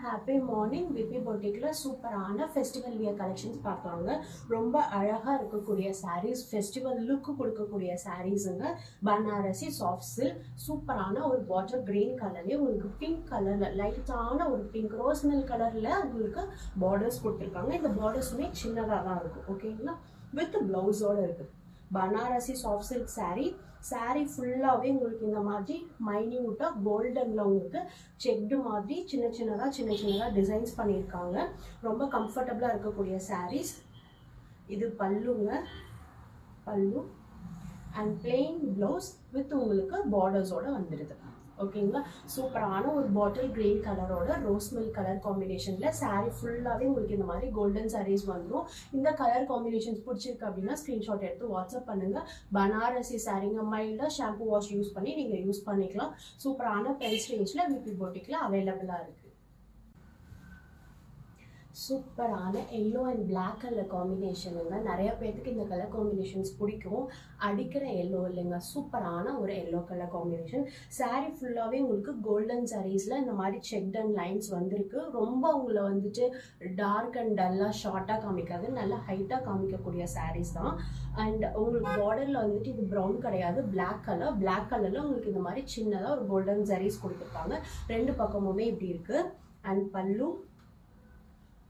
Happy morning. VP பொட்டிக்ல சூப்பரான festival wear collections பார்க்கலாங்க. ரொம்ப அழகாக இருக்கக்கூடிய சாரீஸ், ஃபெஸ்டிவல் லுக்கு கொடுக்கக்கூடிய சாரீஸுங்க. பனாரசி சாஃப்ட் சில்க், சூப்பரான ஒரு வாட்டர் கிரீன் கலர்லேயே உங்களுக்கு பிங்க் கலரில் லைட்டான ஒரு பிங்க் ரோஸ் மில்க் கலரில் உங்களுக்கு பார்டர்ஸ் கொடுத்துருக்காங்க. இந்த பார்டர்ஸுமே சின்னதாக தான் இருக்கும், ஓகேங்களா? வித் ப்ளவுஸோடு இருக்குது. பனாரசி சாஃப்ட் சில்க் சாரீ ஃபுல்லாகவே உங்களுக்கு இந்த மாதிரி மைன்யூட்டாக கோல்டனில் உங்களுக்கு செக்டு மாதிரி சின்ன சின்னதாக டிசைன்ஸ் பண்ணியிருக்காங்க. ரொம்ப கம்ஃபர்டபுளாக இருக்கக்கூடிய சாரீஸ். இது பல்லுங்க, பல்லு அண்ட் பிளெயின் ப்ளவுஸ் வித் உங்களுக்கு பார்டர்ஸோடு வந்துடுது, ஓகேங்களா? சூப்பரான ஒரு பாட்டில் கிரீன் கலரோட ரோஸ் மில்க் கலர் காம்பினேஷனில் சாரீ ஃபுல்லாகவே உங்களுக்கு இந்த மாதிரி கோல்டன் சாரீஸ் வந்துடும். இந்த கலர் காம்பினேஷன்ஸ் பிடிச்சிருக்கு அப்படின்னா ஸ்க்ரீன்ஷாட் எடுத்து வாட்ஸ்அப் பண்ணுங்கள். பனாரசி சாரீங்க மைல்டாக ஷாம்பு வாஷ் யூஸ் பண்ணி நீங்கள் யூஸ் பண்ணிக்கலாம். சூப்பரான ப்ரைஸ் ரேஞ்சில் விபி பொட்டிக்கில் அவைலபிளாக இருக்குது. சூப்பரான எல்லோ அண்ட் பிளாக் கலர் காம்பினேஷனுங்க. நிறைய பேர்த்துக்கு இந்த கலர் காம்பினேஷன்ஸ் பிடிக்கும். அடிக்கிற எல்லோ இல்லைங்க, சூப்பரான ஒரு எல்லோ கலர் காம்பினேஷன். சாரீ ஃபுல்லாகவே உங்களுக்கு கோல்டன் சாரீஸில் இந்த மாதிரி செக்ட் அண்ட் லைன்ஸ் வந்திருக்கு. ரொம்ப உங்களை வந்துட்டு டார்க் அண்ட் டல்லாக ஷார்ட்டாக காமிக்காது, நல்லா ஹைட்டாக காமிக்கக்கூடிய சாரீஸ் தான். அண்ட் உங்களுக்கு பார்டரில் வந்துட்டு இது ப்ரௌன் கிடையாது, பிளாக் கலரில் உங்களுக்கு இந்த மாதிரி சின்னதாக ஒரு கோல்டன் சாரீஸ் கொடுத்துருக்காங்க. ரெண்டு பக்கமுமே இப்படி இருக்குது. அண்ட்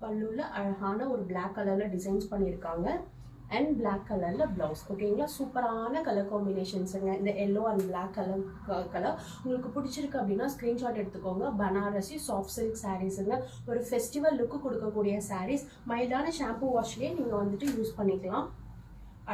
பல்லுல அழகான ஒரு பிளாக் கலர்ல டிசைன்ஸ் பண்ணியிருக்காங்க. அண்ட் பிளாக் கலர்ல பிளவுஸ், ஓகேங்களா? சூப்பரான கலர் காம்பினேஷன்ஸுங்க. இந்த எல்லோ அண்ட் பிளாக் கலர் உங்களுக்கு பிடிச்சிருக்கு அப்படின்னா ஸ்க்ரீன்ஷாட் எடுத்துக்கோங்க. பனாரசி சாஃப்ட் சில்க் சாரீஸுங்க. ஒரு ஃபெஸ்டிவல் லுக்கு கொடுக்கக்கூடிய சாரீஸ். மைல்டான ஷாம்பு வாஷ்லேயே நீங்கள் வந்துட்டு யூஸ் பண்ணிக்கலாம்.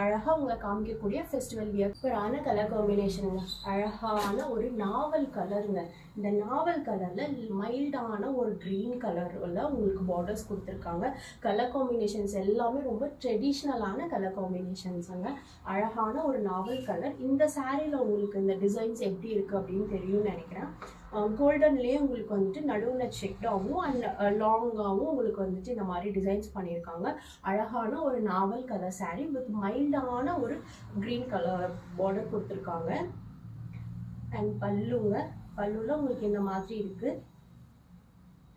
அழகாக உங்களை காமிக்கக்கூடிய ஃபெஸ்டிவல் வியரான கலர் காம்பினேஷனுங்க. அழகான ஒரு நாவல் கலருங்க. இந்த நாவல் கலரில் மைல்டான ஒரு க்ரீன் கலரில் உங்களுக்கு பார்டர்ஸ் கொடுத்துருக்காங்க. கலர் காம்பினேஷன்ஸ் எல்லாமே ரொம்ப ட்ரெடிஷ்னலான கலர் காம்பினேஷன்ஸுங்க. அழகான ஒரு நாவல் கலர். இந்த சாரியில் உங்களுக்கு இந்த டிசைன்ஸ் எப்படி இருக்குது அப்படின்னு தெரியும்னு நினைக்கிறேன். கோல்டன்லேயே உங்களுக்கு வந்துட்டு நடுவில் செக்டாகவும் அண்ட் லாங்காகவும் உங்களுக்கு வந்துட்டு இந்த மாதிரி டிசைன்ஸ் பண்ணியிருக்காங்க. அழகான ஒரு நாவல் கலர் சாரீ வித் மைல்டான ஒரு க்ரீன் கலர் பார்டர் கொடுத்துருக்காங்க. அண்ட் பல்லுல உங்களுக்கு இந்த மாதிரி இருக்குது.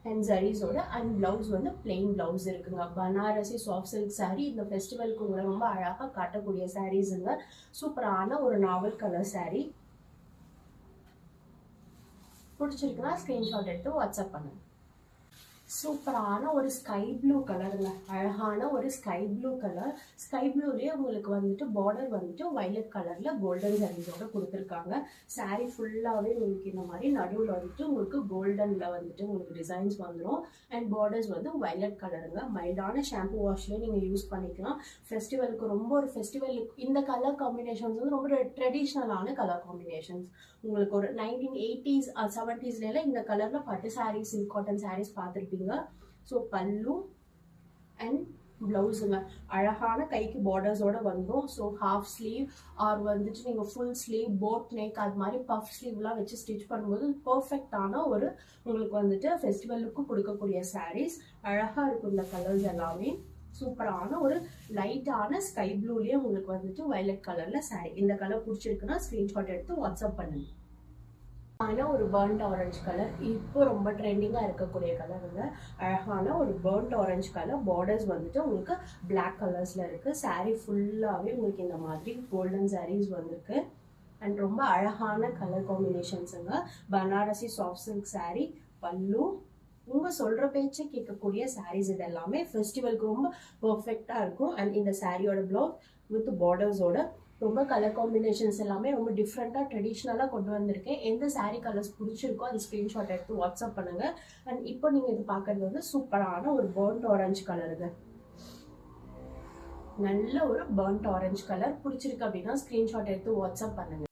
அண்ட் ஜரீஸோட அண்ட் ப்ளவுஸ் வந்து பிளெயின் ப்ளவுஸ் இருக்குங்க. பனாரசி சாஃப்ட் சில்க் சாரீ இந்த ஃபெஸ்டிவலுக்கு உங்களை ரொம்ப அழகாக காட்டக்கூடிய சாரீஸுங்க. சூப்பரான ஒரு நாவல் கலர் சாரீ. பிடிச்சிருக்குன்னா ஸ்க்ரீன்ஷாட் எடுத்து வாட்ஸ்அப் பண்ணுங்க. சூப்பரான ஒரு ஸ்கை ப்ளூ கலருங்க. அழகான ஒரு ஸ்கை ப்ளூ கலர். ஸ்கை ப்ளூலேயே உங்களுக்கு வந்துட்டு பார்டர் வந்துட்டு வயலட் கலரில் கோல்டன் ஜரீஸோட கொடுத்துருக்காங்க. சாரீ ஃபுல்லாகவே உங்களுக்கு இந்த மாதிரி நடுவில் வந்துட்டு உங்களுக்கு கோல்டனில் வந்துட்டு உங்களுக்கு டிசைன்ஸ் வந்துடும். அண்ட் பார்டர்ஸ் வந்து வயலட் கலருங்க. மைல்டான ஷாம்பு வாஷ்லேயே நீங்கள் யூஸ் பண்ணிக்கலாம். ஃபெஸ்டிவலுக்கு ரொம்ப ஒரு ஃபெஸ்டிவல் இந்த கலர் காம்பினேஷன்ஸ் வந்து ரொம்ப ட்ரெடிஷ்னலான கலர் காம்பினேஷன்ஸ். உங்களுக்கு ஒரு 1980s 70s இந்த கலரில் பட்டு சாரீஸ், சில்க் காட்டன் சாரீஸ் பார்த்துருப்பீங்க. ஸோ பல்லு அண்ட் ப்ளவுஸுங்க. அழகான கைக்கு பார்டர்ஸோட வந்துடும். ஸோ ஹாஃப் ஸ்லீவ் ஆர் வந்துட்டு நீங்கள் ஃபுல் ஸ்லீவ், போட் நெக் அது மாதிரி பஃப் ஸ்லீவ்லாம் வச்சு ஸ்டிச் பண்ணும்போது பர்ஃபெக்டான ஒரு உங்களுக்கு வந்துட்டு ஃபெஸ்டிவலுக்கு கொடுக்கக்கூடிய சாரீஸ். அழகாக இருக்கும் இந்த கலர்ஸ் எல்லாமே. சூப்பரான ஒரு லைட்டான ஸ்கை ப்ளூலேயே உங்களுக்கு வந்துட்டு வயலட் கலரில் சாரீ. இந்த கலர் பிடிச்சிருக்குன்னா ஸ்க்ரீன்ஷாட் எடுத்து வாட்ஸ்அப் பண்ணுங்க. ஆனால் ஒரு பர்ன்ட் ஆரஞ்சு கலர் இப்போ ரொம்ப ட்ரெண்டிங்காக இருக்கக்கூடிய கலருங்க. அழகான ஒரு பர்ன்ட் ஆரஞ்சு கலர். பார்டர்ஸ் வந்துட்டு உங்களுக்கு பிளாக் கலர்ஸில் இருக்குது. சாரீ ஃபுல்லாகவே உங்களுக்கு இந்த மாதிரி கோல்டன் சாரீஸ் வந்திருக்கு. அண்ட் ரொம்ப அழகான கலர் காம்பினேஷன்ஸுங்க. Banarasi soft silk sari. பல்லு உங்கள் சொல்கிற பேச்சை கேட்கக்கூடிய சாரீஸ். இது எல்லாமே ஃபெஸ்டிவலுக்கு ரொம்ப பர்ஃபெக்டாக இருக்கும். அண்ட் இந்த சாரியோட ப்ளவுஸ் வித் பார்டர்ஸோட ரொம்ப கலர் காம்பினேஷன்ஸ் எல்லாமே ரொம்ப டிஃப்ரெண்ட்டாக ட்ரெடிஷ்னலாக கொண்டு வந்திருக்கேன். எந்த சாரீ கலர்ஸ் பிடிச்சிருக்கோ அது ஸ்க்ரீன்ஷாட் எடுத்து வாட்ஸ்அப் பண்ணுங்கள். அண்ட் இப்போ நீங்கள் இது பார்க்குறது வந்து சூப்பரான ஒரு பர்ன்ட் ஆரஞ்சு கலருங்க. நல்ல ஒரு பர்ன்ட் ஆரஞ்சு கலர் பிடிச்சிருக்கு அப்படின்னா ஸ்க்ரீன்ஷாட் எடுத்து வாட்ஸ்அப் பண்ணுங்கள்.